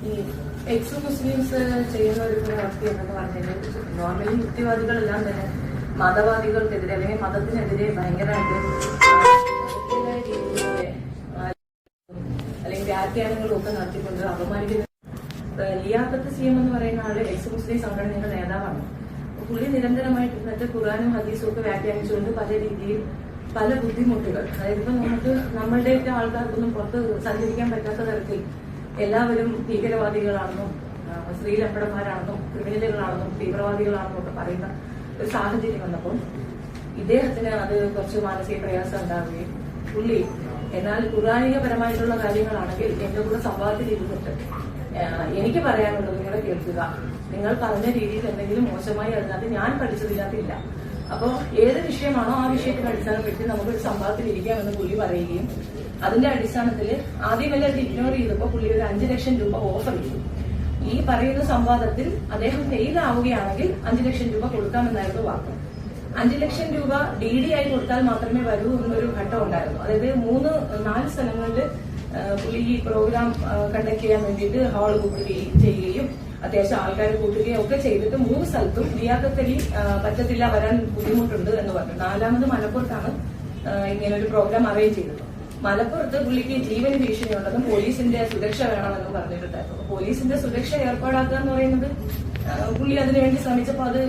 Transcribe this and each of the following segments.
ഈ ex Muslims ചെയ്യുന്ന ഒരു പ്രവൃത്തി എന്നൊക്കെ പറഞ്ഞാൽ നോർമലി യുക്തിവാദികളെല്ലാം തന്നെ മതവാദികൾക്കെതിരെ അല്ലെങ്കിൽ മതത്തിനെതിരെ ഭയങ്കരമായിട്ട് അല്ലെങ്കിൽ വ്യാഖ്യാനങ്ങളും ഒക്കെ നടത്തിക്കൊണ്ട് അപമാനിക്കുന്ന ലിയാഖത്ത് സി എം എന്ന് പറയുന്ന ആള് എക്സ് മുസ്ലിം സംഘടനയുടെ നേതാവാണ്. പുള്ളി നിരന്തരമായിട്ട് ഇന്നത്തെ ഖുറാനും ഹദീസും ഒക്കെ വ്യാഖ്യാനിച്ചുകൊണ്ട് പല രീതിയിൽ പല ബുദ്ധിമുട്ടുകൾ, അതായത് ഇപ്പൊ നമ്മളുടെയൊക്കെ ആൾക്കാർക്കൊന്നും പുറത്ത് സഞ്ചരിക്കാൻ പറ്റാത്ത തരത്തിൽ എല്ലാവരും ഭീകരവാദികളാണെന്നും സ്ത്രീലമ്പടന്മാരാണെന്നും ക്രിമിനലുകളാണെന്നും തീവ്രവാദികളാണെന്നും ഒക്കെ പറയുന്ന ഒരു സാഹചര്യം വന്നപ്പോൾ ഇദ്ദേഹത്തിന് അത് കുറച്ച് മാനസിക പ്രയാസം ഉണ്ടാവുകയും പുള്ളി എന്നാൽ ഖുറാനികപരമായിട്ടുള്ള കാര്യങ്ങളാണെങ്കിൽ എന്റെ കൂടെ സംവാദത്തിൽ ഇരുന്നിട്ട് എനിക്ക് പറയാനുള്ളത് നിങ്ങളെ കേൾക്കുക, നിങ്ങൾ പറഞ്ഞ രീതിയിൽ എന്തെങ്കിലും മോശമായി അതിനകത്ത് ഞാൻ പഠിച്ചതില്ലാത്തില്ല, അപ്പോൾ ഏത് വിഷയമാണോ ആ വിഷയത്തിന്റെ അടിസ്ഥാനപ്പെടുത്തി നമുക്കൊരു സംവാദത്തിൽ ഇരിക്കാമെന്ന് പുള്ളി പറയുകയും അതിന്റെ അടിസ്ഥാനത്തിൽ ആദ്യമെല്ലാം അത് ഇഗ്നോർ ചെയ്തപ്പോൾ പുള്ളി ഒരു 5 ലക്ഷം രൂപ ഓഫർ ചെയ്തു. ഈ പറയുന്ന സംവാദത്തിൽ അദ്ദേഹം ഫെയിലാവുകയാണെങ്കിൽ 5 ലക്ഷം രൂപ കൊടുക്കാമെന്നായിരുന്നു വാക്ക്. 5 ലക്ഷം രൂപ DD ആയി കൊടുത്താൽ മാത്രമേ വരൂ എന്നൊരു ഘട്ടം ഉണ്ടായിരുന്നു. അതായത് 3-4 സ്ഥലങ്ങളിൽ പുള്ളി ഈ പ്രോഗ്രാം കണ്ടക്ട് ചെയ്യാൻ വേണ്ടിയിട്ട് ഹാൾ ബുക്ക് ചെയ്യുകയും അത്യാവശ്യം ആൾക്കാരെ കൂട്ടുകയും ഒക്കെ ചെയ്തിട്ട് 3 സ്ഥലത്തും ലിയാഖത്തലി പറ്റത്തില്ല, വരാൻ ബുദ്ധിമുട്ടുണ്ട് എന്ന് പറഞ്ഞു. 4ാമത് മലപ്പുറത്താണ് ഇങ്ങനെ ഒരു പ്രോഗ്രാം അറേഞ്ച് ചെയ്തത്. മലപ്പുറത്ത് പുള്ളിക്ക് ജീവന് ഭീഷണിയുണ്ടെന്നും പോലീസിന്റെ സുരക്ഷ വേണമെന്നും പറഞ്ഞിട്ടുണ്ടായിരുന്നു. പോലീസിന്റെ സുരക്ഷ ഏർപ്പാടാക്കുക എന്ന് പറയുന്നത് പുള്ളി അതിനുവേണ്ടി ശ്രമിച്ചപ്പോൾ അത്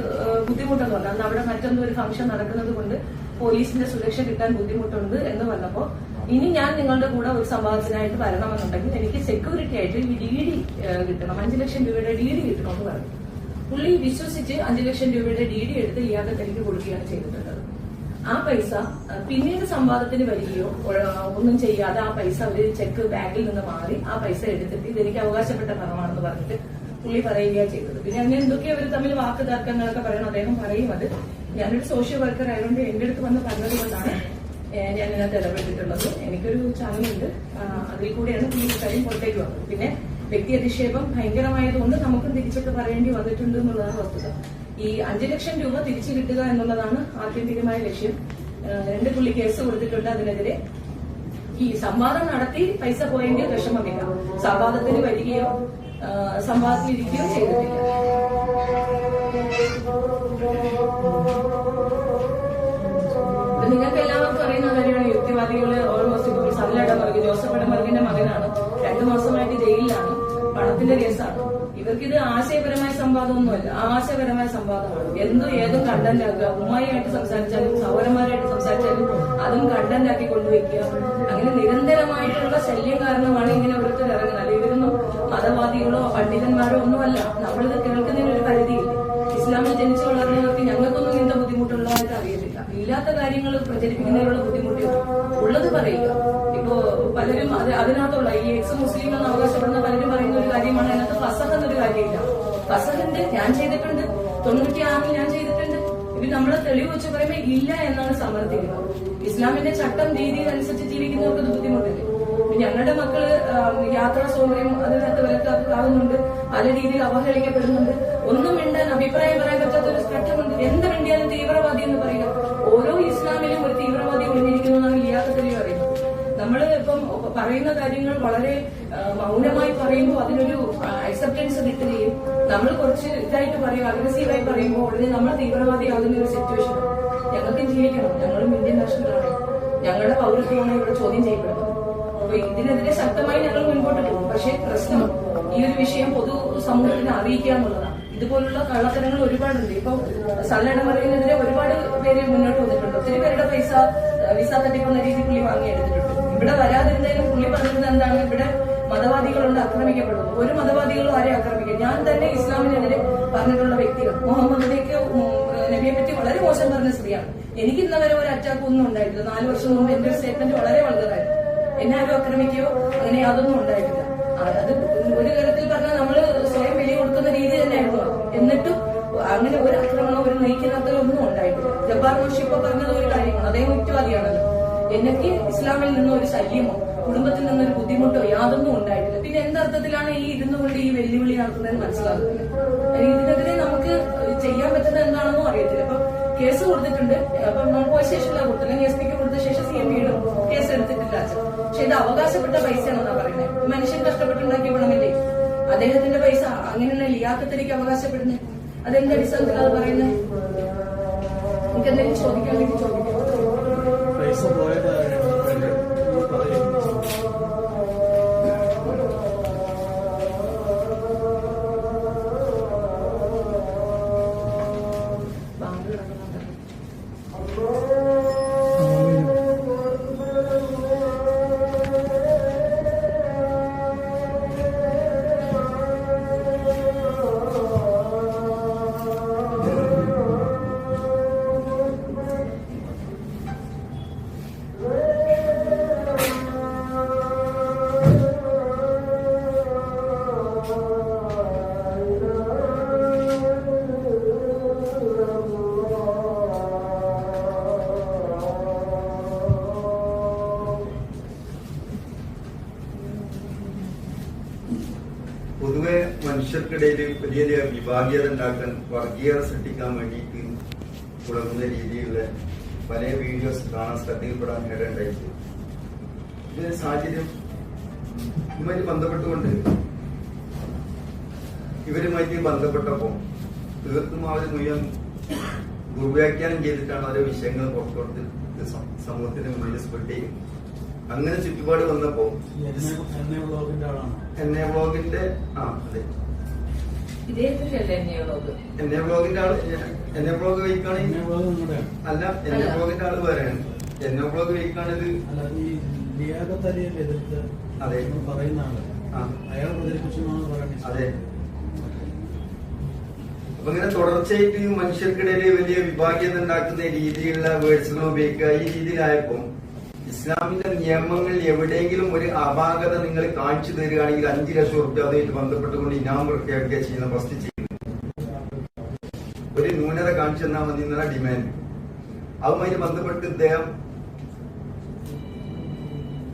ബുദ്ധിമുട്ടെന്ന് പറഞ്ഞു. അന്ന് അവിടെ മറ്റൊന്നും ഒരു ഫംഗ്ഷൻ നടക്കുന്നത് കൊണ്ട് പോലീസിന്റെ സുരക്ഷ കിട്ടാൻ ബുദ്ധിമുട്ടുണ്ട് എന്ന് വന്നപ്പോൾ ഇനി ഞാൻ നിങ്ങളുടെ കൂടെ ഒരു സംവാദത്തിനായിട്ട് വരണമെന്നുണ്ടെങ്കിൽ എനിക്ക് സെക്യൂരിറ്റി ആയിട്ട് ഈ DD കിട്ടണം, 5 ലക്ഷം രൂപയുടെ DD കിട്ടണമെന്ന് പറഞ്ഞു. പുള്ളി വിശ്വസിച്ച് 5 ലക്ഷം രൂപയുടെ DD എടുത്ത് ലിയാഖത്തലിക്ക് കൊടുക്കുകയാണ് ചെയ്തിട്ടുള്ളത്. ആ പൈസ പിന്നീട് സംവാദത്തിന് വരികയോ ഒന്നും ചെയ്യാതെ ആ പൈസ ഒരു ചെക്ക് ബാഗിൽ നിന്ന് മാറി ആ പൈസ എടുത്തിട്ട് ഇതെനിക്ക് അവകാശപ്പെട്ട പണമാണെന്ന് പറഞ്ഞിട്ട് പുള്ളി പറയുകയാണ് ചെയ്തത്. പിന്നെ അങ്ങനെ എന്തൊക്കെയോ അവർ തമ്മിൽ വാക്ക് തർക്കങ്ങളൊക്കെ പറയണം. അദ്ദേഹം പറയും അത് ഞാനൊരു സോഷ്യൽ വർക്കർ ആയതുകൊണ്ട് എന്റെ അടുത്ത് വന്ന് പറഞ്ഞത് കൊണ്ടാണ് ഞാൻ ഇതിനകത്ത് ഇടപെട്ടിട്ടുള്ളത്. എനിക്കൊരു ചാനലുണ്ട്, അതിൽ കൂടെയാണ് ഈ കാര്യം പുറത്തേക്ക് വന്നത്. പിന്നെ വ്യക്തി അധിക്ഷേപം ഭയങ്കരമായതുകൊണ്ട് നമുക്കും തിരിച്ചൊക്കെ പറയേണ്ടി വന്നിട്ടുണ്ട് എന്നുള്ളതാണ് വസ്തുത. ഈ 5 ലക്ഷം രൂപ തിരിച്ചു കിട്ടുക എന്നുള്ളതാണ് ആത്യന്തികമായ ലക്ഷ്യം. 2 പുള്ളി കേസ് കൊടുത്തിട്ടുണ്ട് അതിനെതിരെ. ഈ സംവാദം നടത്തി പൈസ പോയെങ്കിൽ വിഷമമില്ല, സംവാദത്തിന് വരികയോ സംവാദത്തിലിരിക്കുകയോ ചെയ്തിട്ടില്ല. നിങ്ങൾക്ക് എല്ലാവർക്കും അറിയുന്ന കാര്യമാണ് യുക്തിവാദികള് ഓൾമോസ്റ്റ് ഇപ്പോൾ സല്ലടമർഗ് ജോസഫ് ഇടമർഗിന്റെ മകനാണ്, 2 മാസമായിട്ട് ജയിലിലാണ്, പണത്തിന്റെ കേസാണ്. ഇവർക്കിത് ആശയപരമായ സംവാദമൊന്നുമല്ല, ആശയപരമായ സംവാദമാണ്. ഏതും കണ്ടന്റ് ആക്കുക, ഉമ്മായിയായിട്ട് സംസാരിച്ചാലും സഹോദരന്മാരായിട്ട് സംസാരിച്ചാലും അതും കണ്ടന്റ് ആക്കി കൊണ്ടുവയ്ക്കുക. അങ്ങനെ നിരന്തരമായിട്ടുള്ള ശല്യം കാരണമാണ് ഇങ്ങനെ ഓരോരുത്തർ ഇറങ്ങുന്നത്. ഇവരൊന്നും മതവാദികളോ പണ്ഡിതന്മാരോ ഒന്നുമല്ല. നമ്മളിത് കേൾക്കുന്നതിനൊരു പരിധിയില്ല. ഇസ്ലാമിൽ ജനിച്ചു വളർന്നവർക്ക് ഞങ്ങൾക്കൊന്നും ഇങ്ങനത്തെ ബുദ്ധിമുട്ടുള്ളതായിട്ട് അറിയത്തില്ല. ഇല്ലാത്ത കാര്യങ്ങൾ പ്രചരിപ്പിക്കുന്നതിനുള്ള ബുദ്ധിമുട്ട് ഉള്ളത് പറയുക. ഇപ്പോ പലരും അതിനകത്തുള്ള ഈ എക്സ് മുസ്ലിം എന്ന് അവകാശപ്പെടുന്ന പലരും പറയുന്ന ഒരു കാര്യമാണ് അതിനകത്ത് ഫസഹ് എന്നൊരു കാര്യമില്ല. ഫസഹിന്റെ ഞാൻ ചെയ്തിട്ടുണ്ട്, 96 ഞാൻ ചെയ്തിട്ടുണ്ട്. ഇത് നമ്മളെ തെളിവ് വെച്ച് പറയുമ്പോൾ ഇല്ല എന്നാണ് സമർത്ഥിക്കുന്നത്. ഇസ്ലാമിന്റെ ചട്ടം രീതിയിൽ അനുസരിച്ച് ജീവിക്കുന്നവർക്ക് ഇത് ബുദ്ധിമുട്ടില്ല. ഞങ്ങളുടെ മക്കള് യാത്രാ സ്വാതന്ത്ര്യം അതിനകത്ത് വിലക്കാവുന്നുണ്ട്, പല രീതിയിൽ അവഹേളിക്കപ്പെടുന്നുണ്ട്. ഒന്നും മിണ്ടാൻ അഭിപ്രായം പറയാൻ പറ്റാത്ത ഒരു ഘട്ടമുണ്ട്. എന്ത് മിണ്ടിയാലും തീവ്രവാദി എന്ന് പറയുക. ഓരോ ഇസ്ലാമിലും ഒരു തീവ്രവാദി ഒളിഞ്ഞിരിക്കുന്നതാണ് ലിയാഖത്തലി പറയുന്നത്. നമ്മൾ ഇപ്പം പറയുന്ന കാര്യങ്ങൾ വളരെ മൗനമായി പറയുമ്പോൾ അതിനൊരു അക്സെപ്റ്റൻസ് കിട്ടുകയും നമ്മൾ കുറച്ച് ഇതായിട്ട് പറയും, അഗ്രസീവായി പറയുമ്പോൾ ഉടനെ നമ്മൾ തീവ്രവാദിയാകുന്ന ഒരു സിറ്റുവേഷൻ. ഞങ്ങൾക്ക് ജീവിക്കണം, ഞങ്ങളും ഇന്ത്യൻ നാഷണലാണ്, ഞങ്ങളുടെ പൗരത്വമാണ് ഇവിടെ ചോദ്യം ചെയ്യപ്പെടുന്നത്. അപ്പൊ ഇതിനെതിരെ ശക്തമായി ഞങ്ങൾ മുൻപോട്ട് പോകും. പക്ഷേ പ്രശ്നം ഈ ഒരു വിഷയം പൊതു സമൂഹത്തിന് അറിയിക്കുക എന്നുള്ളതാണ്. ഇതുപോലുള്ള കള്ളത്തരങ്ങൾ ഒരുപാടുണ്ട്. ഇപ്പൊ സല്ലടമറിനെതിരെ ഒരുപാട് പേര് മുന്നോട്ട് വന്നിട്ടുണ്ട്. ഒത്തിരി പേരുടെ പൈസ വിസ തട്ടിക്കുന്ന രീതി പുള്ളി വാങ്ങിയെടുത്തിട്ടുണ്ട്. ഇവിടെ വരാതിരുന്നതിനും പുള്ളി പറഞ്ഞത് എന്താണ്, ഇവിടെ മതവാദികളുണ്ട്, ആക്രമിക്കപ്പെടുന്നു. ഒരു മതവാദികളും ആരെ ആക്രമിക്കുക. ഞാൻ തന്നെ ഇസ്ലാമിനെതിരെ പറഞ്ഞിട്ടുള്ള വ്യക്തികൾ, നബിയെ പറ്റി വളരെ മോശം പറഞ്ഞ സ്ത്രീയാണ്. എനിക്ക് ഇന്നവരെ ഒരു അറ്റാക്ക് ഒന്നും ഉണ്ടായിട്ടില്ല. 4 വർഷം മുമ്പ് എന്റെ ഒരു സ്റ്റേറ്റ്മെന്റ് വളരെ വളരെയായിരുന്നു. എന്നെ ആരും ആക്രമിക്കുകയോ അങ്ങനെ യാതൊന്നും ഉണ്ടായിട്ടില്ല. അത് ഒരു തരത്തിൽ പറഞ്ഞാൽ നമ്മള് സ്വയം വെളി കൊടുക്കുന്ന രീതി തന്നെയായിരുന്നു. എന്നിട്ടും അങ്ങനെ ഒരു ആക്രമണമോ ഒരു നയിക്കുന്നതോ ഒന്നും ഉണ്ടായിട്ടില്ല. ജബ്ബാർ മുഷി ഇപ്പൊ പറഞ്ഞത് ഒരു കാര്യമാണ്, അദ്ദേഹം യുക്തിവാദിയാണല്ലോ. എനിക്ക് ഇസ്ലാമിൽ നിന്നും ഒരു ശല്യമോ കുടുംബത്തിൽ നിന്നൊരു ബുദ്ധിമുട്ടോ യാതൊന്നും ഉണ്ടായിട്ടില്ല. പിന്നെ എന്തർത്ഥത്തിലാണ് ഈ ഇരുന്നുകൊണ്ട് ഈ വെല്ലുവിളി നടത്തുന്നതെന്ന് മനസ്സിലാകുന്നില്ല. ഇതിനെതിരെ നമുക്ക് ചെയ്യാൻ പറ്റുന്നത് എന്താണെന്നും അറിയത്തില്ല. അപ്പൊ കേസ് കൊടുത്തിട്ടുണ്ട്. അപ്പം പോയ ശേഷമല്ല കൊടുത്തു, അല്ലെങ്കിൽ SP കൊടുത്ത ശേഷം CM കേസ് എടുത്തിട്ടില്ല. പക്ഷെ ഇത് അവകാശപ്പെട്ട പൈസയാണെന്നാ പറയുന്നത്. മനുഷ്യൻ കഷ്ടപ്പെട്ടുണ്ടാക്കിയ പണമല്ലേ, അദ്ദേഹത്തിന്റെ പൈസ അങ്ങനെയാണ് ലിയാഖത്തിലേക്ക് അവകാശപ്പെടുന്നത്. അതെന്ത് അടിസ്ഥാനത്തിൽ അത് പറയുന്നത്? എനിക്ക് എന്തെങ്കിലും ചോദിക്കാണെങ്കിൽ ചോദിക്കാം. പൈസ പോയത് പൊതുവെ മനുഷ്യർക്കിടയിൽ വലിയ വലിയ വിഭാഗീയത ഉണ്ടാക്കാൻ, വർഗീയത സൃഷ്ടിക്കാൻ വേണ്ടിയിട്ട് തുടങ്ങുന്ന രീതിയിലുള്ള പല വീഡിയോസ് കാണാൻ ശ്രദ്ധയിൽപ്പെടാൻ ഇടയുണ്ടായിട്ട് ഇതിന് സാഹചര്യം ഇതുമായിട്ട് ബന്ധപ്പെട്ടുകൊണ്ട് ഇവരുമായിട്ട് ബന്ധപ്പെട്ടപ്പോൾ തീർത്തും അവർ മുഴുവൻ ദുർവ്യാഖ്യാനം ചെയ്തിട്ടാണ് ഓരോ വിഷയങ്ങൾ പുറത്തോട്ട് സമൂഹത്തിന് മുന്നിൽ സ്പ്രെഡ് ചെയ്യും. അങ്ങനെ ചുറ്റുപാട് വന്നപ്പോ എന്നെ ബ്ലോഗിന്റെ അതെ എന്നെ ബ്ലോഗിന്റെ ആള് എന്നെ ബ്ലോഗ് വഹിക്കാണ് അല്ല എന്നെ ബ്ലോഗിന്റെ ആള് വേറെയാണ്. എന്നെ ബ്ലോഗ് വഹിക്കാണിത് അതെ പറയുന്ന ആള് അയാൾ പ്രചരിപ്പിച്ചെന്നാണ് പറയുന്നത്. അതെ. അപ്പൊ ഇങ്ങനെ തുടർച്ചയായിട്ട് മനുഷ്യർക്കിടയിൽ വലിയ വിഭാഗീയത ഉണ്ടാക്കുന്ന രീതിയിലുള്ള വേർഡ്സുകൾ ഉപയോഗിക്കുക. ഈ രീതിയിലായപ്പോ ഇസ്ലാമിന്റെ നിയമങ്ങൾ എവിടെയെങ്കിലും ഒരു അപാകത നിങ്ങൾ കാണിച്ചു തരികയാണെങ്കിൽ 5 ലക്ഷം റുപ്യ അതുമായിട്ട് ബന്ധപ്പെട്ടുകൊണ്ട് ഇനാം പ്രഖ്യാപിക്കുക ചെയ്യുന്ന ഫസ്റ്റ് ചെയ്യുന്നത്. ഒരു ന്യൂനത കാണിച്ചു തന്നാൽ മതി എന്നുള്ള ഡിമാൻഡ്. അതുമായിട്ട് ബന്ധപ്പെട്ട് ഇദ്ദേഹം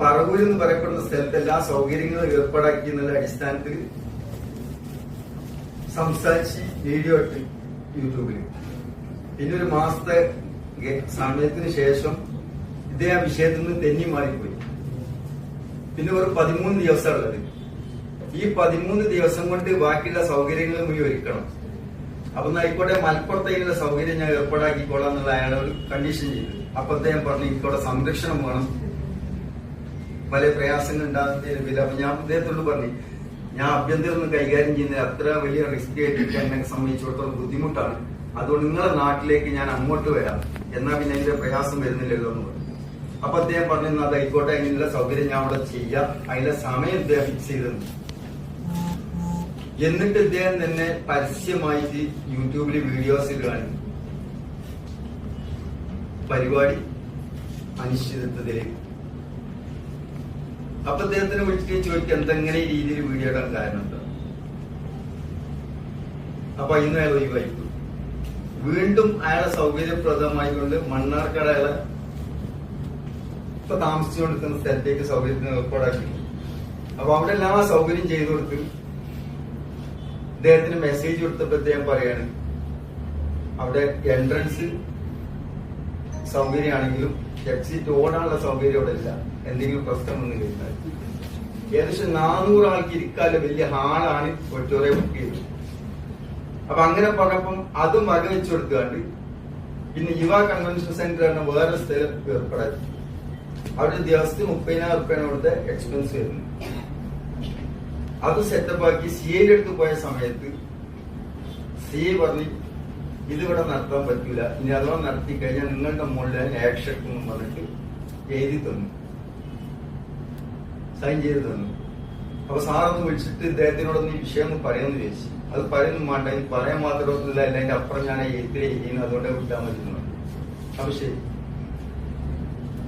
പറവൂർ എന്ന് പറയപ്പെടുന്ന സ്ഥലത്ത് എല്ലാ സൗകര്യങ്ങളും ഏർപ്പാടാക്കി എന്നുള്ള അടിസ്ഥാനത്തിൽ സംസാരിച്ച് വീഡിയോ ഇട്ട് യൂട്യൂബിൽ. പിന്നെ ഒരു മാസത്തെ സമയത്തിന് ശേഷം ഇദ്ദേഹം വിഷയത്തിൽ നിന്ന് തെന്നി മാറിപ്പോയി. പിന്നെ ഒരു 13 ദിവസം ഉള്ളത്. ഈ 13 ദിവസം കൊണ്ട് ബാക്കിയുള്ള സൗകര്യങ്ങൾ മുഴുവൻ ഒരുക്കണം. അപ്പൊ ആയിക്കോട്ടെ, മലപ്പുറത്ത് അതിനുള്ള സൗകര്യം ഞാൻ ഏർപ്പാടാക്കിക്കോളാം എന്നുള്ള അയാളോട് കണ്ടീഷൻ ചെയ്തു. അപ്പൊ അദ്ദേഹം പറഞ്ഞു എനിക്കവിടെ സംരക്ഷണം വേണം, പല പ്രയാസങ്ങൾ ഉണ്ടാകുന്നതിന്. അപ്പൊ ഞാൻ അദ്ദേഹത്തോട് പറഞ്ഞു ഞാൻ ആഭ്യന്തരം കൈകാര്യം ചെയ്യുന്നത് അത്ര വലിയ റിസ്ക് ആയിട്ട് എന്നെ സംബന്ധിച്ചിടത്തോളം ബുദ്ധിമുട്ടാണ്. അതുകൊണ്ട് നിങ്ങളുടെ നാട്ടിലേക്ക് ഞാൻ അങ്ങോട്ട് വരാം, എന്നാൽ പിന്നെ അതിന്റെ പ്രയാസം വരുന്നില്ലല്ലോ എന്ന് പറഞ്ഞു. അപ്പൊ അദ്ദേഹം പറഞ്ഞു അത് ആയിക്കോട്ടെ, അതിനുള്ള സൗകര്യം ഞാൻ അവിടെ ചെയ്യാം, അതിന്റെ സമയം ഇദ്ദേഹം ഫിക്സ് ചെയ്തിരുന്നു. എന്നിട്ട് ഇദ്ദേഹം തന്നെ പരസ്യമായിട്ട് യൂട്യൂബിൽ വീഡിയോസിൽ കാണും പരിപാടി അനിശ്ചിതത്വത്തിലേക്ക്. അപ്പൊ അദ്ദേഹത്തിനെ വിളിച്ചിട്ട് ചോദിക്കുക എന്തെങ്ങനെ ഈ രീതിയിൽ വീഡിയോ ഇടാൻ കാരണം എന്താ. അപ്പൊ ഇന്ന് അയാൾ ഒഴിവായി. വീണ്ടും അയാളെ സൗകര്യപ്രദമായിക്കൊണ്ട് മണ്ണാർക്കാട് അയാളെ ഇപ്പൊ താമസിച്ചുകൊണ്ടിരിക്കുന്ന സ്ഥലത്തേക്ക് സൗകര്യത്തിന് ഏർപ്പാടാക്കി. അപ്പൊ അവിടെ എല്ലാം ആ സൗകര്യം ചെയ്തു കൊടുത്ത് ഇദ്ദേഹത്തിന് മെസ്സേജ് കൊടുത്തപ്പോ അദ്ദേഹം പറയാണ് അവിടെ എൻട്രൻസ് സൗകര്യമാണെങ്കിലും എക്സിറ്റ് ഓടാനുള്ള സൗകര്യം അവിടെ ഇല്ല, എന്തെങ്കിലും പ്രശ്നം വന്നു കഴിഞ്ഞാൽ. ഏകദേശം 400 ആൾക്ക് ഇരിക്കാനുള്ള വലിയ ഹാളാണ് ഓഡിറ്റോറിയം ബുക്ക് ചെയ്തത്. അപ്പൊ അങ്ങനെ പറഞ്ഞപ്പം അതും വകവെച്ചു കൊടുക്കാണ്ട് പിന്നെ യുവ കൺവെൻഷൻ സെന്റർ എന്ന വേറെ സ്ഥലം ഏർപ്പെടാക്കി. അവിടെ ദിവസത്തിന് 30,000 റുപ്യാണ് അവിടുത്തെ എക്സ്പെൻസ് വരുന്നു. അത് സെറ്റപ്പാക്കി സിഐയുടെ അടുത്ത് പോയ സമയത്ത് സിഐ പറഞ്ഞു ഇതിവിടെ നടത്താൻ പറ്റൂല, ഇനി അഥവാ നടത്തി കഴിഞ്ഞാൽ നിങ്ങളുടെ മുകളിൽ ആക്ഷൻ എന്ന് പറഞ്ഞിട്ട് എഴുതി തന്നു, സൈൻ ചെയ്ത് തന്നു. അപ്പൊ സാറൊന്ന് വിളിച്ചിട്ട് ഇദ്ദേഹത്തിനോടൊന്ന് ഈ വിഷയം ഒന്ന് പറയാമെന്ന് ചോദിച്ചു. അത് പറയുന്നു വേണ്ട, ഇത് പറയാൻ മാത്രമൊന്നുമില്ല, അല്ല അതിന്റെ അപ്പുറം ഞാൻ എഴുത്തിലേ ചെയ്യുന്നു, അതുകൊണ്ട് വിട്ടാൻ പറ്റുന്നു. അപ്പൊ ശരി.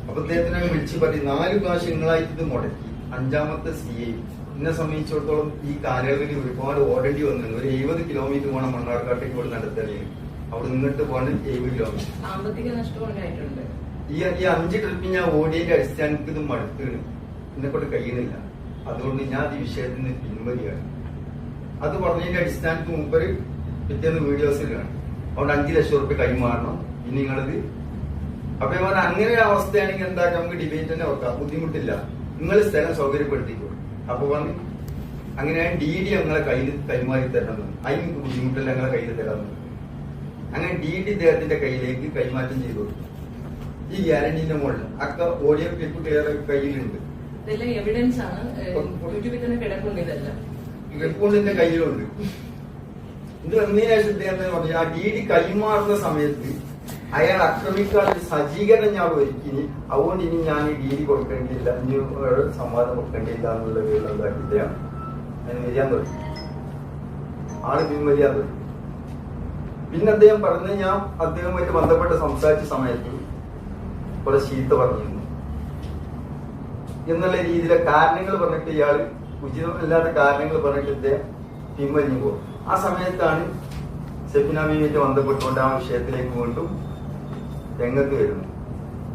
അപ്പൊ ഇദ്ദേഹത്തിനെ വിളിച്ച് പറയും 4 പ്രാവശ്യം നിങ്ങളായിട്ട് ഇത് മുടക്കി. 5ാമത്തെ CI എന്നെ സംബന്ധിച്ചിടത്തോളം ഈ കാലയളവിൽ ഒരുപാട് ഓടേണ്ടി വന്നു. ഒരു 70 കിലോമീറ്റർ പോകണം മണ്ണാർക്കാട്ടേക്ക് ഇവിടെ നടത്തലേ, അവിടെ നിന്നിട്ട് പോകണം 70 കിലോമീറ്റർ. സാമ്പത്തിക നഷ്ടമുണ്ടായിട്ടുണ്ട്. ഈ 5 ട്രിപ്പ് ഞാൻ ഓടിയതിന്റെ അടിസ്ഥാനത്തിൽ ഇത് മടുത്താണ്, എന്നെ കൊണ്ട് കഴിയുന്നില്ല. അതുകൊണ്ട് ഞാൻ ഈ വിഷയത്തിൽ നിന്ന് പിൻവലിയാണ്. അത് പറഞ്ഞതിന്റെ അടിസ്ഥാനത്തിൽ മുമ്പ് പിറ്റേന്ന് വീഡിയോസിൽ കാണും. അതുകൊണ്ട് 5 ലക്ഷം റുപ്യ കൈമാറണം, ഇനി നിങ്ങളിത്. അപ്പൊ ഞാൻ അങ്ങനെ ഒരു അവസ്ഥയാണെങ്കിൽ എന്താക്കാം, നമുക്ക് ഡിബേറ്റ് തന്നെ വെക്കാം, ബുദ്ധിമുട്ടില്ല, നിങ്ങൾ സ്ഥലം സൗകര്യപ്പെടുത്തിക്കോ. അപ്പൊ പറഞ്ഞു അങ്ങനെ DD ഞങ്ങളെ കയ്യിൽ കൈമാറി തരണം. അതിന് ബുദ്ധിമുട്ടില്ല, ഞങ്ങളെ കയ്യിൽ തരാമെന്ന്. അങ്ങനെ DD ഇദ്ദേഹത്തിന്റെ കയ്യിലേക്ക് കൈമാറ്റം ചെയ്തു. ഈ ഗ്യാരണ്ടീന്റെ മുകളിൽ അക്ക ഓഡിയോ ക്ലിപ്പ് ക്ലിയർ കയ്യിലുണ്ട്. ഇതെല്ലാം എവിഡൻസ് ആണ്. യൂട്യൂബിൽ തന്നെ കിടക്കുന്നുണ്ട്. ഇതെല്ലാം ക്ലിപ്പുണ്ടിന്റെ കയ്യിലുണ്ട്. ഇത് വന്നതിന് ശേഷം ഇദ്ദേഹം പറഞ്ഞു ആ DD കൈമാറുന്ന സമയത്ത് അയാൾ ആക്രമിക്കാനുള്ള സജ്ജീകരണം ഞാൻ ഒരുക്കിനി, അതുകൊണ്ട് ഇനി ഞാൻ DD കൊടുക്കേണ്ടിയില്ല, ഇനി സമ്മാനം കൊടുക്കേണ്ടിയില്ല എന്നുള്ള വീടുണ്ടാക്കി ഇദ്ദേഹം അതിന് വരിയാൻ തുടങ്ങി. ആള് പിൻവലിയാൻ തുടങ്ങി. പിന്നെ അദ്ദേഹം പറഞ്ഞ് ഞാൻ അദ്ദേഹവുമായിട്ട് ബന്ധപ്പെട്ട് സംസാരിച്ച സമയത്ത് കുറെ ചീത്ത പറഞ്ഞിരുന്നു എന്നുള്ള രീതിയിലെ കാരണങ്ങൾ പറഞ്ഞിട്ട് ഇയാള് ഉചിതമല്ലാത്ത കാരണങ്ങൾ പറഞ്ഞിട്ട് ഇദ്ദേഹം പിൻവലിഞ്ഞു പോകും. ആ സമയത്താണ് സെഫിനാമിയുമായിട്ട് ബന്ധപ്പെട്ടുകൊണ്ട് ആ വിഷയത്തിലേക്ക് വീണ്ടും രംഗത്ത് വരുന്നു.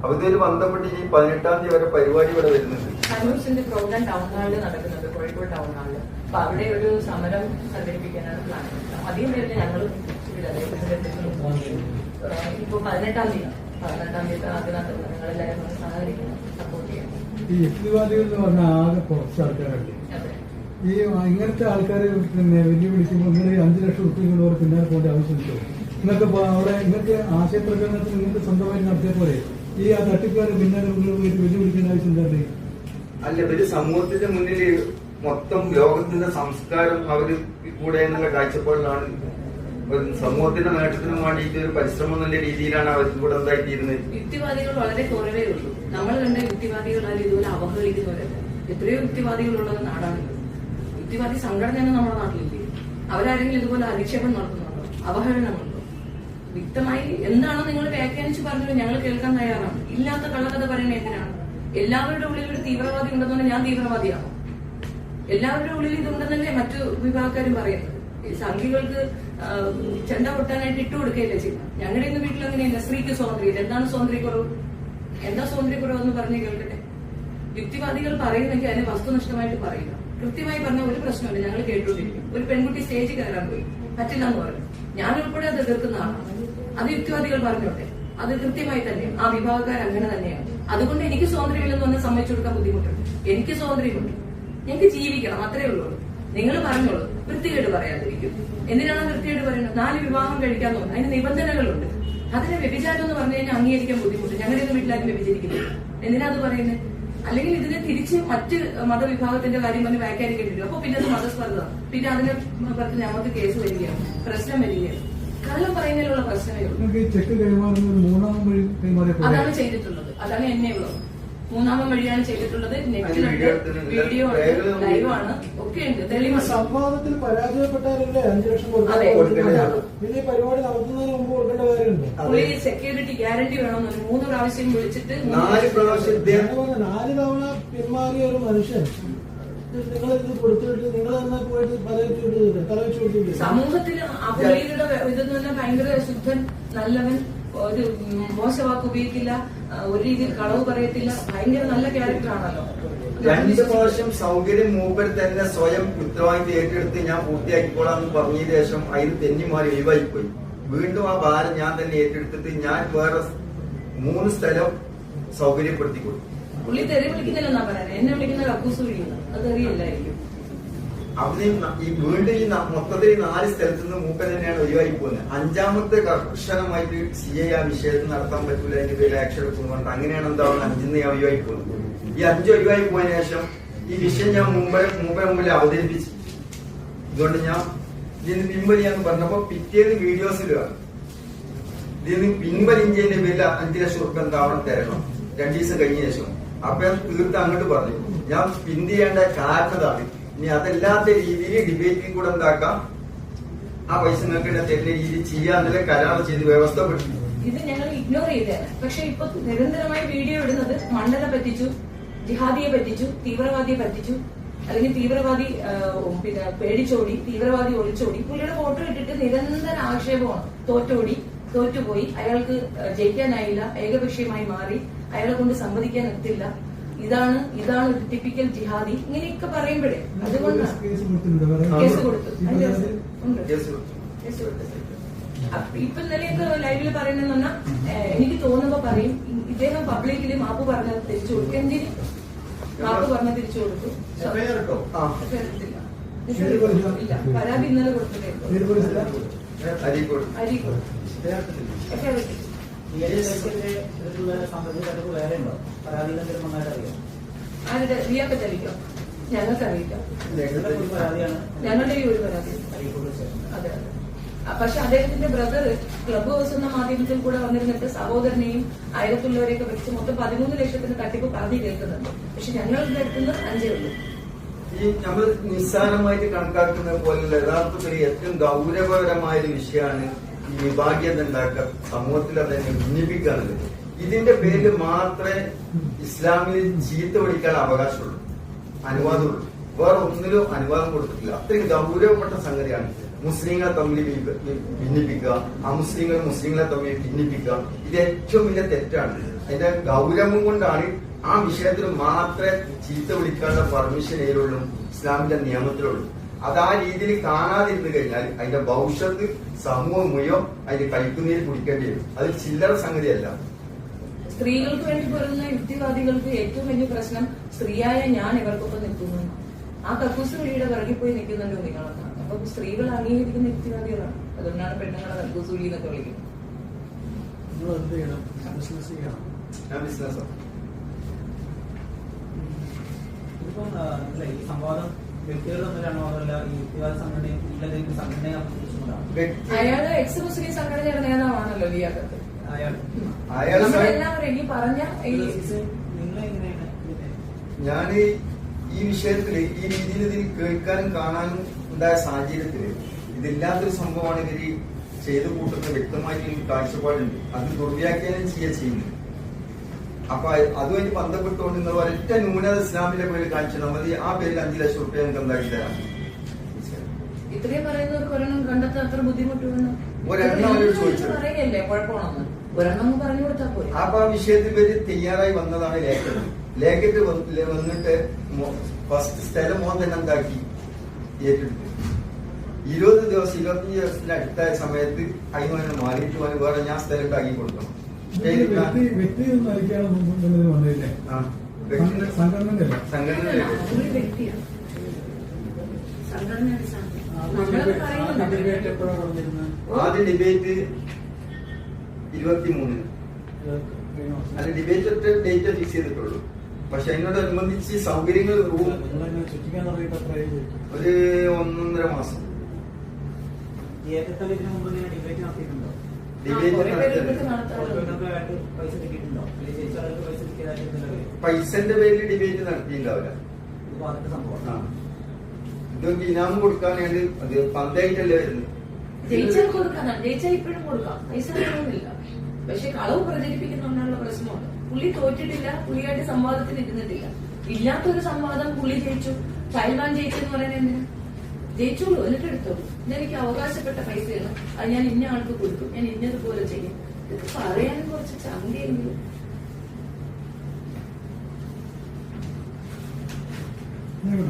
അപ്പൊ ഇതൊരു ബന്ധപ്പെട്ട് ഈ 18-ാം തീയതി വരെ പരിപാടി ഇവിടെ വരുന്നുണ്ട്. കണ്ണൂർസിന്റെ പ്രോഗ്രാം ടൗൺ ഹാളിൽ നടക്കുന്നുണ്ട്, കോഴിക്കോട് ടൗൺ ഹാളിൽ. അപ്പൊ അവിടെ ഒരു സമരം സംഘടിപ്പിക്കാനാണ് പ്ലാൻ. അധികം പേരിൽ ഞങ്ങൾ ഇപ്പൊ 18-ാം തീയതി അതിനകത്ത് നിങ്ങളെല്ലാവരും സഹകരിക്കണം, സപ്പോർട്ട് ചെയ്യണം. ഈ യുക്തിവാദികൾ എന്ന് പറഞ്ഞാൽ ആകെ കുറച്ച് ആൾക്കാരുണ്ട്. ഈ ഇങ്ങനത്തെ ആൾക്കാരെ പിന്നെ വെല്ലുവിളിക്കുമ്പോൾ നിങ്ങൾ 5 ലക്ഷം റുപ്യ പിന്നാലെ പോകേണ്ട ആവശ്യമില്ല. നിങ്ങൾക്ക് അവിടെ നിങ്ങൾക്ക് ആശയപ്രകടനത്തിന് നിങ്ങൾക്ക് സ്വന്തമായി നടത്തിയ പോലെ ഈ ആ തട്ടിപ്പുകാരെ പിന്നാലെ പോയിട്ട് വെല്ലുവിളിക്കേണ്ട ആവശ്യം എന്താണ്? അല്ല, ഒരു സമൂഹത്തിന്റെ മുന്നിൽ മൊത്തം ലോകത്തിന്റെ സംസ്കാരം അവര് കൂടെ എന്നുള്ള കാഴ്ചപ്പാടിലാണ് ഒരു സമൂഹത്തിന്റെ നേട്ടത്തിന് വേണ്ടിയിട്ട് ഒരു പരിശ്രമം എന്നുള്ള രീതിയിലാണ് അവർ കൂടെ എന്തായിത്തീരുന്നത്. യുക്തിവാദികൾ വളരെ കുറവേ ഉള്ളൂ. നമ്മൾ കണ്ട യുക്തിവാദികളാൽ ഇതുപോലെ അവഹേളിക്കുന്നവരല്ല. എത്രയോ യുക്തിവാദികളുള്ളത് നാടാണിത്. യുക്തിവാദി സംഘടനയാണ് നമ്മുടെ നാട്ടിലില്ലേ. അവരാരെങ്കിലും ഇതുപോലെ അധിക്ഷേപം നടത്തുന്നുണ്ടോ, അവഹേളനമുണ്ടോ? വ്യക്തമായി എന്താണോ നിങ്ങൾ വ്യാഖ്യാനിച്ച് പറഞ്ഞത് ഞങ്ങൾ കേൾക്കാൻ തയ്യാറാണ്. ഇല്ലാത്ത കള്ളക്കഥ പറയുന്നത് എന്തിനാണ്? എല്ലാവരുടെ ഉള്ളിൽ ഒരു തീവ്രവാദി ഉണ്ടെന്നുകൊണ്ട് ഞാൻ തീവ്രവാദിയാണോ? എല്ലാവരുടെ ഉള്ളിൽ ഇതുണ്ടെന്നല്ലേ മറ്റു വിഭാഗക്കാരും പറയുന്നത്. സംഘികൾക്ക് ചെണ്ട പൊട്ടാനായിട്ട് ഇട്ടുകൊടുക്കുകയല്ലേ ചെയ്യുന്നത്. ഞങ്ങളുടെ ഇന്ന് വീട്ടിൽ അങ്ങനെയല്ല. സ്ത്രീക്ക് സ്വാതന്ത്ര്യം. എന്താണ് സ്വാതന്ത്ര്യക്കുറവ്? എന്താ സ്വാതന്ത്ര്യക്കുറവ് എന്ന് പറഞ്ഞ് കേൾക്കട്ടെ. യുക്തിവാദികൾ പറയുന്നെങ്കിൽ അതിന് വസ്തുനിഷ്ഠമായിട്ട് പറയുക. കൃത്യമായി പറഞ്ഞ ഒരു പ്രശ്നമില്ല, ഞങ്ങൾ കേട്ടുകൊണ്ടിരിക്കും. ഒരു പെൺകുട്ടി സ്റ്റേജിൽ കയറാൻ പോയി, പറ്റില്ല എന്ന് പറഞ്ഞു. ഞാൻ ഉൾപ്പെടെ അത് എതിർക്കുന്ന ആളാണ്. അത് യുക്തിവാദികൾ പറഞ്ഞോട്ടെ, അത് കൃത്യമായി തന്നെയാണ്. ആ വിഭാഗക്കാർ അങ്ങനെ തന്നെയാണ്. അതുകൊണ്ട് എനിക്ക് സ്വാതന്ത്ര്യമില്ലെന്ന് പറഞ്ഞാൽ സമ്മതിച്ചു കൊടുക്കാൻ ബുദ്ധിമുട്ടുണ്ട്. എനിക്ക് സ്വാതന്ത്ര്യമുണ്ട്, ഞങ്ങൾക്ക് ജീവിക്കണം, അത്രേ ഉള്ളൂ. നിങ്ങൾ പറഞ്ഞോളൂ, വൃത്തികേട് പറയാതിരിക്കും. എന്തിനാണ് വൃത്തികേട് പറയുന്നത്? 4 വിവാഹം കഴിക്കാൻ തോന്നുന്നു, അതിന് നിബന്ധനകളുണ്ട്. അതിന് വ്യഭിചാരം എന്ന് പറഞ്ഞു കഴിഞ്ഞാൽ അംഗീകരിക്കാൻ ബുദ്ധിമുട്ട്. ഞങ്ങളുടെ വീട്ടിലാരും വ്യഭിചരിക്കുന്നില്ല. എന്തിനാ അത് പറയുന്നത്? അല്ലെങ്കിൽ ഇതിനെ തിരിച്ച് മറ്റ് മതവിഭാഗത്തിന്റെ കാര്യം പറഞ്ഞ് വ്യാഖ്യാനിക്കേണ്ടി വരും. അപ്പൊ പിന്നെ അത് മതസ്പർദ്ധ, പിന്നെ അതിനെ പറഞ്ഞ് ഞങ്ങൾക്ക് കേസ് വരികയാണ്, പ്രശ്നം വരികയാണ്. കള്ളം പറയുന്നതിലുള്ള പ്രശ്നമേ ഉള്ളൂ. അതാണ് ചെയ്തിട്ടുള്ളത്. അതാണ് എന്നെ ഉള്ളത്. 3-ാമൻ വഴിയാണ് ചെയ്തിട്ടുള്ളത്. നെറ്റിലുണ്ട്, വീഡിയോ ഉണ്ട്, ലൈവാണ്, ഒക്കെ ഉണ്ട്, തെളിവുണ്ട്. സംവാദത്തിൽ പരാജയപ്പെട്ടാലല്ലേ 5 ലക്ഷം അതെ. പിന്നെ ഈ പരിപാടി നടത്തുന്നതിന് മുമ്പ് കൊടുക്കേണ്ട കാര്യമുണ്ട്. പുള്ളി സെക്യൂരിറ്റി ഗ്യാരണ്ടി വേണമെന്ന് 3 പ്രാവശ്യം വിളിച്ചിട്ട് 4 പ്രാവശ്യം 4 തവണ പിന്മാറിയ ഒരു മനുഷ്യൻ നിങ്ങളിത് കൊടുത്തിട്ട് നിങ്ങൾ തന്നെ പോയിട്ട് തലവെച്ച് കൊടുത്തിട്ട് സമൂഹത്തിൽ ആ പുള്ളിയുടെ ഇതെന്ന് പറഞ്ഞാൽ ഭയങ്കര ശുദ്ധൻ, നല്ലവൻ, ഒരു മോശവാക്ക് ഉപയോഗിക്കില്ല, ഒരു രീതിയിൽ കളവ് പറയത്തില്ല, ഭയങ്കര നല്ല ക്യാരക്ടറാണല്ലോ. 2 പ്രാവശ്യം സൗകര്യം മൂപ്പർ തന്നെ സ്വയം ഉത്തരവാദിത്വം ഏറ്റെടുത്ത് ഞാൻ പൂർത്തിയാക്കിക്കോളാന്ന് പറഞ്ഞ ശേഷം അതിന് തെന്നിമാറി ഒഴിവായിപ്പോയി. വീണ്ടും ആ ഭാരം ഞാൻ തന്നെ ഏറ്റെടുത്തിട്ട് ഞാൻ വേറെ 3 സ്ഥലം സൗകര്യപ്പെടുത്തി കൊടുത്തു. പുള്ളി തെറി വിളിക്കുന്നില്ലെന്നാ പറയുന്നത്. എന്നെ വിളിക്കുന്ന കക്കൂസ് വിളിക്കുന്നത് അത് തെറിയല്ലായിരിക്കും. അവിടെ ഈ വീണ്ടും ഈ മൊത്തത്തിൽ 4 സ്ഥലത്ത് നിന്ന് മൂപ്പൻ തന്നെയാണ് ഒഴിവായി പോകുന്നത്. 5-ാമത്തെ കർശനമായിട്ട് CA ആ വിഷയത്തിൽ നടത്താൻ പറ്റൂല, അതിന്റെ പേര് ആക്ഷൻ എടുക്കുന്നുണ്ട്. അങ്ങനെയാണ് എന്താവുന്നത് 5-ന്ന് ഞാൻ ഒഴിവായി പോകുന്നത്. ഈ 5 ഒഴിവായി പോയതിനു ശേഷം ഈ വിഷയം ഞാൻ മുമ്പിൽ അവതരിപ്പിച്ചു. ഇതുകൊണ്ട് ഞാൻ ഇതിന് പിൻവലിയാന്ന് പറഞ്ഞപ്പോ പിറ്റേന്ന് വീഡിയോസിലാണ് ഇതിന് പിൻവലിഞ്ചതിന്റെ പേരിൽ 5 ലക്ഷം റുപ്യ എന്താവണം തരണം 2 ദിവസം കഴിഞ്ഞ ശേഷം. അപ്പൊ ഞാൻ തീർത്ത് അങ്ങോട്ട് പറഞ്ഞു ഞാൻ പിന്തിയേണ്ട കാരണതാണ്. ഇനി അതല്ലാത്ത രീതിയിൽ ഡിബേറ്റിൽ കൂടെ എന്താക്കാം, ആ പൈസ നിങ്ങൾക്ക് തരുന്ന രീതിയിൽ ചെയ്യാന്നുള്ള കരാർ ചെയ്ത് വ്യവസ്ഥപ്പെട്ടു. ഇത് ഞങ്ങൾ ഇഗ്നോർ ചെയ്തതാണ്. പക്ഷെ ഇപ്പൊ നിരന്തരമായി വീഡിയോ ഇടുന്നത് മണ്ഡലം പറ്റിച്ചു, ജിഹാദിയെ പറ്റിച്ചു, തീവ്രവാദിയെ പറ്റിച്ചു, അല്ലെങ്കിൽ തീവ്രവാദി പിന്നെ പേടിച്ചോടി, തീവ്രവാദി ഒളിച്ചോടി. പുള്ളിയുടെ ഫോട്ടോ ഇട്ടിട്ട് നിരന്തര ആക്ഷേപമാണ്. തോറ്റുപോയി, അയാൾക്ക് ജയിക്കാനായില്ല, ഏകപക്ഷീയമായി മാറി, അയാളെ കൊണ്ട് സമ്മതിക്കാൻ എത്തില്ല, ഇതാണ് ഒരു ടിപ്പിക്കൽ ജിഹാദി, ഇങ്ങനെയൊക്കെ പറയുമ്പോഴേ അതുകൊണ്ടാണ് കേസ് കൊടുത്തു. ഇപ്പൊ ഇന്നലെയൊക്കെ ലൈവില് പറയുന്നതെന്ന് പറഞ്ഞാൽ എനിക്ക് തോന്നുമ്പോ പറയും ഇദ്ദേഹം പബ്ലിക്കില് മാപ്പ് പറഞ്ഞത് തിരിച്ചു കൊടുക്കും. എന്തിന് മാപ്പ് പറഞ്ഞ തിരിച്ചു കൊടുത്തു? ഇല്ല, പരാതി ഇന്നലെ കൊടുത്തിട്ടേക്കും. ഏത് പോലീസിലാ? അരീക്കോട്. അരീക്കോട് ഒക്കെ പറ്റി. ആരുടെ റിയാക്ക് തെളിയിക്കോ? ഞങ്ങൾക്കറിയില്ല. ഞങ്ങളുടെ ഈ ഒരു പരാതി. അതെ അതെ. പക്ഷെ അദ്ദേഹത്തിന്റെ ബ്രദർ ക്ലബ് ഹൗസ് എന്ന മാധ്യമത്തിൽ കൂടെ വന്നിരുന്നിട്ട് സഹോദരനെയും അയലത്തുള്ളവരെയൊക്കെ വെച്ച് മൊത്തം 13 ലക്ഷത്തിന് തട്ടിപ്പ് പരാതി കേൾക്കുന്നുണ്ട്. പക്ഷെ ഞങ്ങളുടെ അടുത്തുനിന്ന് 5 ഉള്ളൂ. ഈ നമ്മൾ നിസ്സാരമായിട്ട് കണക്കാക്കുന്ന പോലുള്ള യഥാർത്ഥത്തിൽ ഏറ്റവും ഗൗരവപരമായ ഒരു വിഷയമാണ് ഈ വിഭാഗീയത ഉണ്ടാക്കുക, സമൂഹത്തിൽ അതിനെ ഭിന്നിപ്പിക്കുകയാണത്. ഇതിന്റെ പേരിൽ മാത്രമേ ഇസ്ലാമിൽ ചീത്ത വിളിക്കാൻ അവകാശമുള്ളൂ, അനുവാദമുള്ളൂ. വേറെ ഒന്നിലും അനുവാദം കൊടുത്തിട്ടില്ല. അത്രയും ഗൗരവപ്പെട്ട സംഗതിയാണ്. മുസ്ലിങ്ങളെ തമ്മിൽ ഭിന്നിപ്പിക്കുക, മുസ്ലിങ്ങളെ തമ്മിൽ ഭിന്നിപ്പിക്കുക, ഇത് ഏറ്റവും വലിയ തെറ്റാണ്. അതിന്റെ ഗൗരവം കൊണ്ടാണ് ആ വിഷയത്തിൽ മാത്രമേ ചീത്ത വിളിക്കാനുള്ള പെർമിഷൻ ഏതുള്ളൂ, ഇസ്ലാമിന്റെ നിയമത്തിലുള്ളൂ. അത് ആ രീതിയിൽ കാണാതിരുന്നു കഴിഞ്ഞാൽ അതിന്റെ ഭവിഷ്യത്ത് സമൂഹം മുഴുവൻ അതിന്റെ കൈക്കുന്നതിൽ കുടിക്കേണ്ടി വരും. അത് ചില്ലറ സംഗതിയല്ല. സ്ത്രീകൾക്ക് വേണ്ടി പറയുന്ന യുക്തിവാദികൾക്ക് ഏറ്റവും വലിയ പ്രശ്നം സ്ത്രീയായ ഞാൻ ഇവർക്കൊപ്പം നിൽക്കുന്നു. ആ കക്കൂസ് വഴിയുടെ പിറകിൽ പോയി നിൽക്കുന്നുണ്ടോ നിങ്ങളൊക്കെ? അപ്പൊ സ്ത്രീകൾ അംഗീകരിക്കുന്ന യുക്തിവാദികളാണ്. അതുകൊണ്ടാണ് പെണ്ണുങ്ങളെ കക്കൂസ് വഴി എന്നൊക്കെ വിളിക്കുന്നത്. നിങ്ങൾ എന്ത് ചെയ്യണം? ബിസിനസ് ചെയ്യണം. ഞാൻ ബിസിനസ്സാണ്. ഇതിപ്പം ഈ സംവാദം വ്യക്തികൾ തമ്മിലാണോ അതല്ല ഈ യുക്തിവാദ സംഘടനയും ഇല്ലെങ്കിലും സംഘടനയെ കുറിച്ചുകൊണ്ടാണ്? അയാള് എക്സ് മുസ്ലിം സംഘടനയുടെ നേതാവാണല്ലോ ലിയാഖത്ത്. അയാൾ നമ്മളെല്ലാവരും ഈ പറഞ്ഞ നിങ്ങളെങ്ങനെയാണ് ഞാൻ ഈ വിഷയത്തിൽ ഈ രീതിയിൽ ഇതിന് കേൾക്കാനും കാണാനും ഉണ്ടായ സാഹചര്യത്തിൽ ഇതില്ലാത്തൊരു സംഭവമാണ് ഇവർ ചെയ്തു കൂട്ടുന്ന വ്യക്തമായിട്ട് കാഴ്ചപ്പാടുണ്ട്. അത് ദുർവ്യാഖ്യാനം ചെയ്യുന്നു. അപ്പൊ അതുമായിട്ട് ബന്ധപ്പെട്ടുകൊണ്ട് നിങ്ങൾ ഒരൊറ്റ ന്യൂനത ഇസ്ലാമിന്റെ പേരിൽ കാണിച്ചു മതി. ആ പേരിൽ 5 ലക്ഷം റുപ്യ നിങ്ങൾക്ക് എന്താക്കി തരാം. ഇത്രയും പറയുന്നവർക്ക് ഒരെണ്ണം കണ്ടെത്താൻ അത്ര ബുദ്ധിമുട്ടുമെന്ന് ഒരെണ്ണം അവരോട് ചോദിച്ചു പറയല്ലേ കുഴപ്പമാണെന്ന് ഒരെണ്ണം പറഞ്ഞു കൊടുത്താൽ പോയി. അപ്പൊ ആ വിഷയത്തിൽ ഇവര് തയ്യാറായി വന്നതാണ് ലേഖനം. ലേഖറ്റ് വന്നിട്ട് ഫസ്റ്റ് സ്ഥലം മോൻ തന്നെ എന്താക്കി ഏറ്റെടുത്തു. 20 ദിവസം 25 ദിവസത്തിന് അടുത്തായ സമയത്ത് അതിന് മാറിയിട്ട് പോകാൻ വേറെ ഞാൻ സ്ഥലം ഉണ്ടാക്കി കൊടുക്കണം. വ്യക്തി നൽകിയാണ് വന്നില്ലേ? സംഘടന സംഘടന ഒരു വ്യക്തിയാണ് സംഘടനയുടെ ഡിബേറ്റ് എപ്പോഴാണ് നടന്നിരുന്നത്? ആദ്യ ഡിബേറ്റ് 23 അല്ല, ഡിബേറ്റ് ഒറ്റ ഡേറ്റ് ഫിക്സ് ചെയ്തിട്ടുള്ളൂ. പക്ഷെ അതിനോടനുബന്ധിച്ച് സൗകര്യങ്ങൾ നിങ്ങളെങ്ങനെ ചുറ്റിക്കാൻ തുടങ്ങിയിട്ട് എത്രയായി? ഒരു 1.5 മാസം ഇതിനു മുമ്പ് ഇങ്ങനെ ഡിബേറ്റ് നടത്തിയിട്ടുണ്ടോ? ഡിബേറ്റ് നിങ്ങൾക്ക് പൈസ കിട്ടിയിട്ടുണ്ടോ? അല്ലെങ്കിൽ ജയിച്ച ആൾക്ക് പൈസ കിട്ടിയതായിട്ട് പൈസന്റെ പേരിൽ ഡിബേറ്റ് നടത്തിയിട്ടുണ്ടാവില്ല. ഇത് ആദ്യത്തെ സംഭവം. ഇതൊക്കെ ഇനാമം കൊടുക്കാൻ വേണ്ടി അത് പന്തായിട്ടല്ലേ വരുന്നത്. ജയിച്ചാൽ കൊടുക്കാം, ജയിച്ചാൽ ഇപ്പോഴും കൊടുക്കാം, പൈസ വേണമെന്നില്ല. പക്ഷെ കളവ് പ്രചരിപ്പിക്കുന്നുണ്ടാനുള്ള പ്രശ്നമുണ്ട്. പുള്ളി തോറ്റിട്ടില്ല, പുള്ളിയായിട്ട് സംവാദത്തിന് ഇരുന്നിട്ടില്ല. ഇല്ലാത്തൊരു സംവാദം പുള്ളി ജയിച്ചു, ചൈൽവാൻ ജയിച്ചെന്ന് പറയുന്നത് എന്തിനാ? ജയിച്ചോളൂ, എന്നിട്ട് എടുത്തോളൂ. ഇതെനിക്ക് അവകാശപ്പെട്ട പൈസയാണ്, അത് ഞാൻ ഇന്ന ആൾക്ക് കൊടുക്കും, ഞാൻ ഇന്നതുപോലെ ചെയ്യും. ഇത് പറയാനും കുറച്ച് ചന്തയെങ്കിലും. ഇവിടെ